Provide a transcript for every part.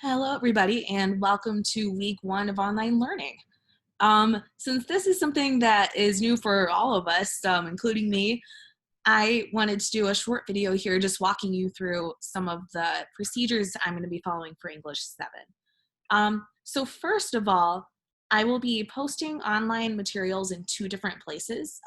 Hello, everybody, and welcome to week one of online learning. Since this is something that is new for all of us, including me, I wanted to do a short video here just walking you through some of the procedures I'm going to be following for English 7. So first of all, I will be posting online materials in two different places.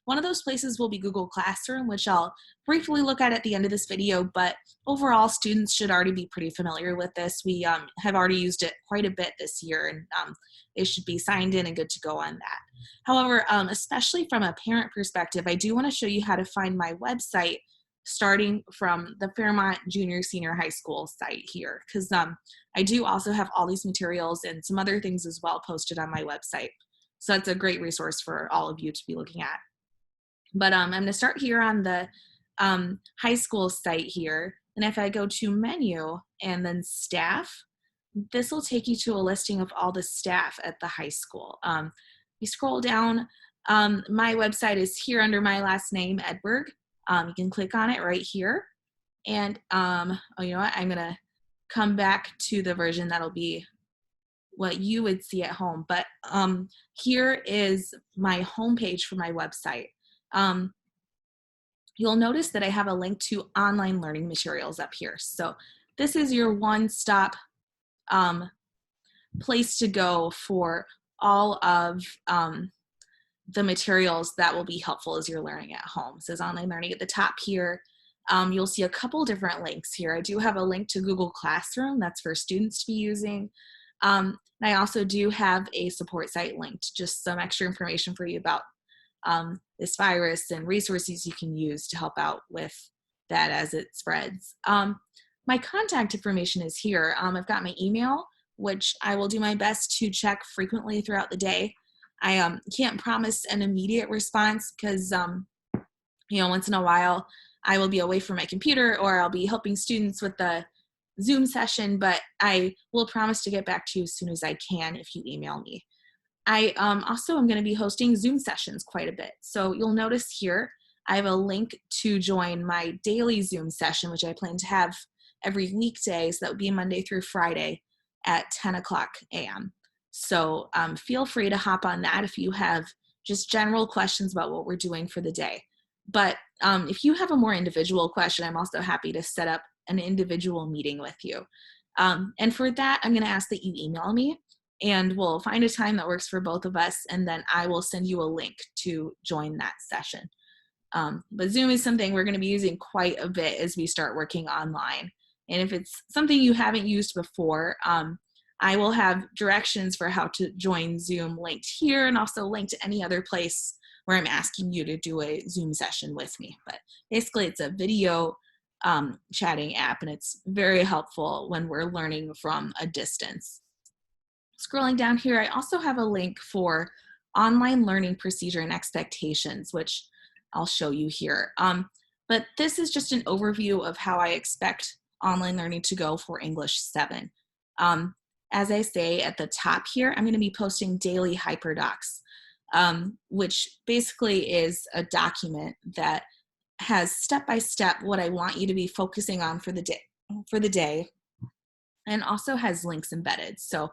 One of those places will be Google Classroom, which I'll briefly look at the end of this video, but overall students should already be pretty familiar with this. We have already used it quite a bit this year, and they should be signed in and good to go on that. However, especially from a parent perspective, I do want to show you how to find my website starting from the Fairmont Junior Senior High School site here, because I do also have all these materials and some other things as well posted on my website. So that's a great resource for all of you to be looking at. But I'm going to start here on the high school site here. And if I go to menu and then staff, this will take you to a listing of all the staff at the high school. You scroll down, my website is here under my last name, Edberg. You can click on it right here. And oh, you know what? I'm going to come back to the version that'll be what you would see at home. But here is my homepage for my website. You'll notice that I have a link to online learning materials up here. So this is your one-stop place to go for all of the materials that will be helpful as you're learning at home. It says online learning at the top here. You'll see a couple different links here. I do have a link to Google Classroom. That's for students to be using. And I also do have a support site linked, just some extra information for you about this virus and resources you can use to help out with that as it spreads. My contact information is here. I've got my email, which I will do my best to check frequently throughout the day. I can't promise an immediate response because, you know, once in a while I will be away from my computer or I'll be helping students with the Zoom session, but I will promise to get back to you as soon as I can if you email me. I also am going to be hosting Zoom sessions quite a bit. So you'll notice here I have a link to join my daily Zoom session, which I plan to have every weekday. So that would be Monday through Friday at 10 o'clock a.m. So feel free to hop on that if you have just general questions about what we're doing for the day. But if you have a more individual question, I'm also happy to set up an individual meeting with you. And for that, I'm going to ask that you email me and we'll find a time that works for both of us, and then I will send you a link to join that session. But Zoom is something we're going to be using quite a bit as we start working online. And if it's something you haven't used before, I will have directions for how to join Zoom linked here and also linked to any other place where I'm asking you to do a Zoom session with me. But basically it's a video chatting app, and it's very helpful when we're learning from a distance. Scrolling down here, I also have a link for online learning procedure and expectations, which I'll show you here. But this is just an overview of how I expect online learning to go for English 7. As I say at the top here, I'm going to be posting daily hyperdocs, which basically is a document that has step-by-step what I want you to be focusing on for the day, and also has links embedded. So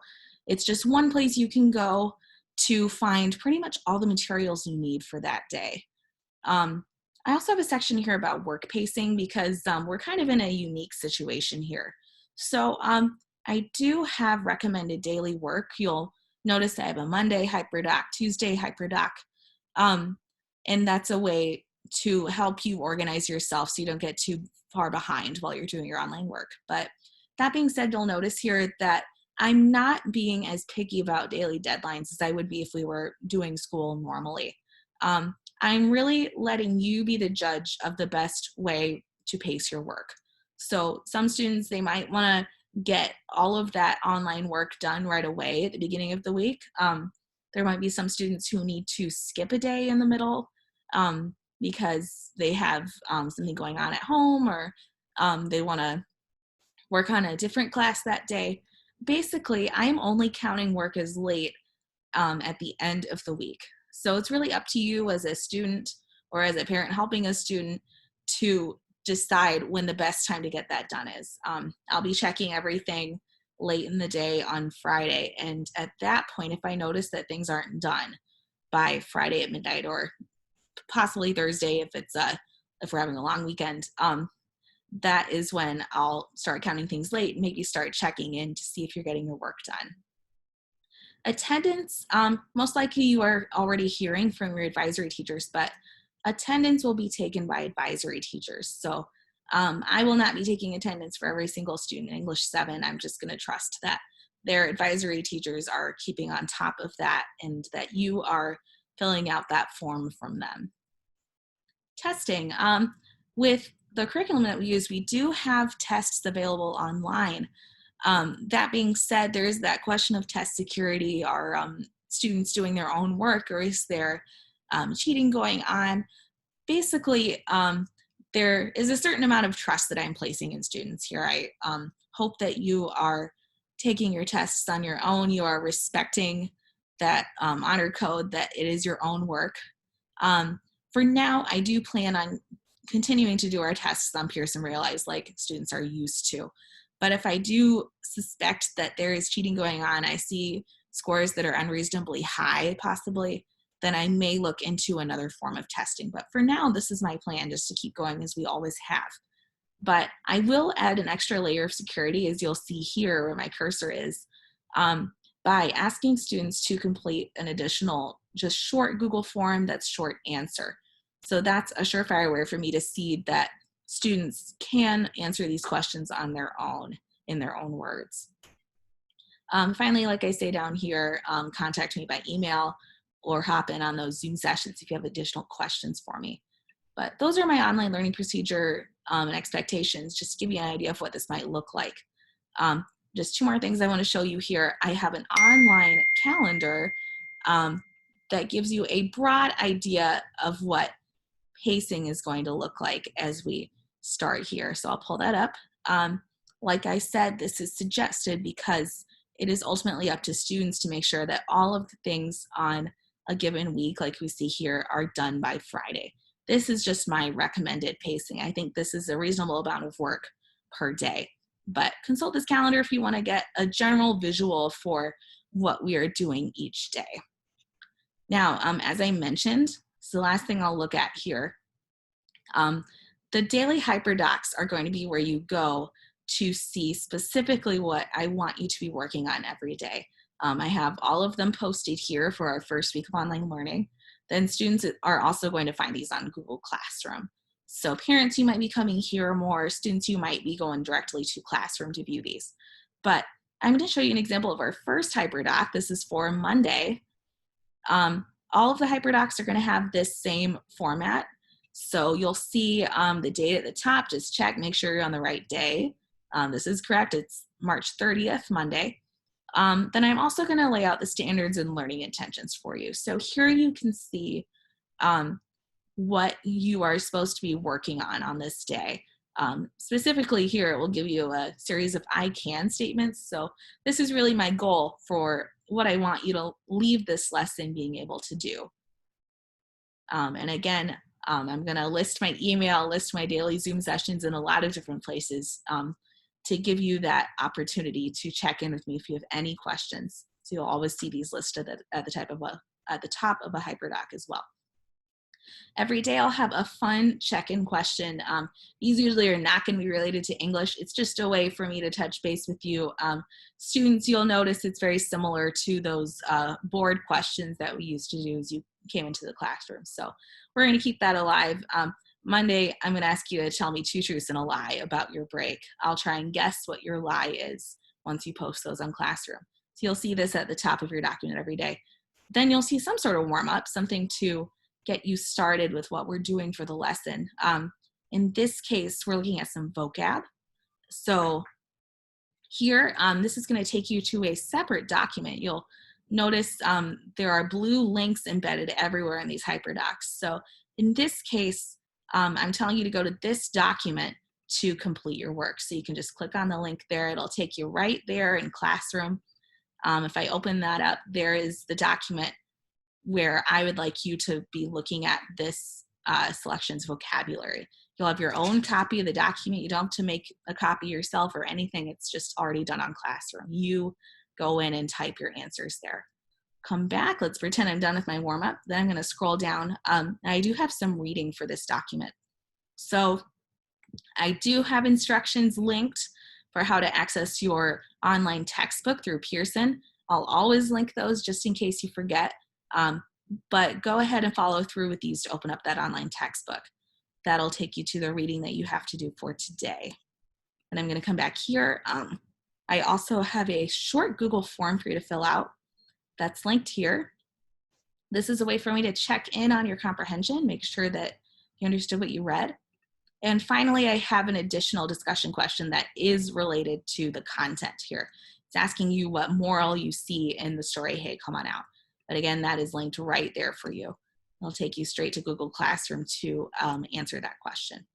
it's just one place you can go to find pretty much all the materials you need for that day. I also have a section here about work pacing because we're kind of in a unique situation here. So I do have recommended daily work. You'll notice I have a Monday hyperdoc, Tuesday hyperdoc, and that's a way to help you organize yourself so you don't get too far behind while you're doing your online work. But that being said, you'll notice here that I'm not being as picky about daily deadlines as I would be if we were doing school normally. I'm really letting you be the judge of the best way to pace your work. So some students, they might want to get all of that online work done right away at the beginning of the week. There might be some students who need to skip a day in the middle because they have something going on at home, or they want to work on a different class that day. Basically, I'm only counting work as late at the end of the week. So it's really up to you as a student or as a parent helping a student to decide when the best time to get that done is. I'll be checking everything late in the day on Friday. And at that point, if I notice that things aren't done by Friday at midnight, or possibly Thursday if we're having a long weekend, that is when I'll start counting things late and maybe start checking in to see if you're getting your work done. Attendance, most likely you are already hearing from your advisory teachers, but attendance will be taken by advisory teachers. So I will not be taking attendance for every single student in English 7. I'm just going to trust that their advisory teachers are keeping on top of that and that you are filling out that form from them. Testing. With the curriculum that we use, we do have tests available online. That being said, there is that question of test security. Are students doing their own work, or is there cheating going on? Basically, there is a certain amount of trust that I'm placing in students here. I hope that you are taking your tests on your own. You are respecting that honor code, that it is your own work. For now, I do plan on continuing to do our tests on Pearson Realize like students are used to. But if I do suspect that there is cheating going on, I see scores that are unreasonably high possibly, then I may look into another form of testing. But for now, this is my plan, just to keep going as we always have. But I will add an extra layer of security, as you'll see here where my cursor is, by asking students to complete an additional just short Google form that's short answer. So that's a surefire way for me to see that students can answer these questions on their own, in their own words. Finally, like I say down here, contact me by email or hop in on those Zoom sessions if you have additional questions for me. But those are my online learning procedure and expectations, just to give you an idea of what this might look like. Just 2 more things I want to show you here. I have an online calendar that gives you a broad idea of what pacing is going to look like as we start here. So I'll pull that up. Like I said, this is suggested because it is ultimately up to students to make sure that all of the things on a given week, like we see here, are done by Friday. This is just my recommended pacing. I think this is a reasonable amount of work per day. But consult this calendar if you want to get a general visual for what we are doing each day. Now, as I mentioned, so the last thing I'll look at here, the daily hyperdocs are going to be where you go to see specifically what I want you to be working on every day. I have all of them posted here for our first week of online learning. Then students are also going to find these on Google Classroom. So parents, you might be coming here more. Students, you might be going directly to Classroom to view these. But I'm going to show you an example of our first hyperdoc. This is for Monday. All of the hyperdocs are going to have this same format. So you'll see the date at the top. Just check, make sure you're on the right day. This is correct. It's March 30th, Monday. Then I'm also going to lay out the standards and learning intentions for you. So here you can see what you are supposed to be working on this day. Specifically here, it will give you a series of I can statements. So this is really my goal for what I want you to leave this lesson being able to do. And again, I'm going to list my email, list my daily Zoom sessions in a lot of different places to give you that opportunity to check in with me if you have any questions. So you'll always see these listed at the top of a hyperdoc as well. Every day I'll have a fun check-in question. These usually are not going to be related to English. It's just a way for me to touch base with you. Students, you'll notice it's very similar to those board questions that we used to do as you came into the classroom. So we're going to keep that alive. Monday, I'm going to ask you to tell me 2 truths and a lie about your break. I'll try and guess what your lie is once you post those on Classroom. So you'll see this at the top of your document every day. Then you'll see some sort of warm-up, something to get you started with what we're doing for the lesson. In this case, we're looking at some vocab. So here, this is going to take you to a separate document. You'll notice there are blue links embedded everywhere in these hyperdocs. So in this case, I'm telling you to go to this document to complete your work. So you can just click on the link there. It'll take you right there in Classroom. If I open that up, there is the document where I would like you to be looking at this selections vocabulary. You'll have your own copy of the document. You don't have to make a copy yourself or anything. It's just already done on Classroom. You go in and type your answers there. Come back. Let's pretend I'm done with my warm-up. Then I'm going to scroll down. I do have some reading for this document. So I do have instructions linked for how to access your online textbook through Pearson. I'll always link those just in case you forget. But go ahead and follow through with these to open up that online textbook. That'll take you to the reading that you have to do for today. And I'm going to come back here. I also have a short Google form for you to fill out that's linked here. This is a way for me to check in on your comprehension, make sure that you understood what you read. And finally, I have an additional discussion question that is related to the content here. It's asking you what moral you see in the story, Hey, Come On Out. But again, that is linked right there for you. It'll take you straight to Google Classroom to answer that question.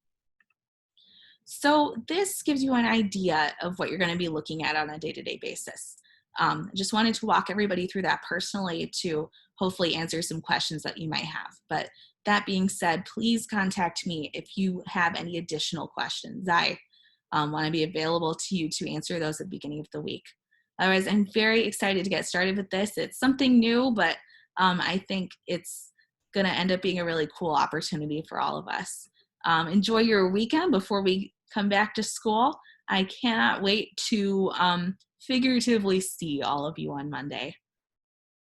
So this gives you an idea of what you're going to be looking at on a day-to-day basis. I just wanted to walk everybody through that personally to hopefully answer some questions that you might have. But that being said, please contact me if you have any additional questions. I want to be available to you to answer those at the beginning of the week. Otherwise, I'm very excited to get started with this. It's something new, but I think it's going to end up being a really cool opportunity for all of us. Enjoy your weekend before we come back to school. I cannot wait to figuratively see all of you on Monday.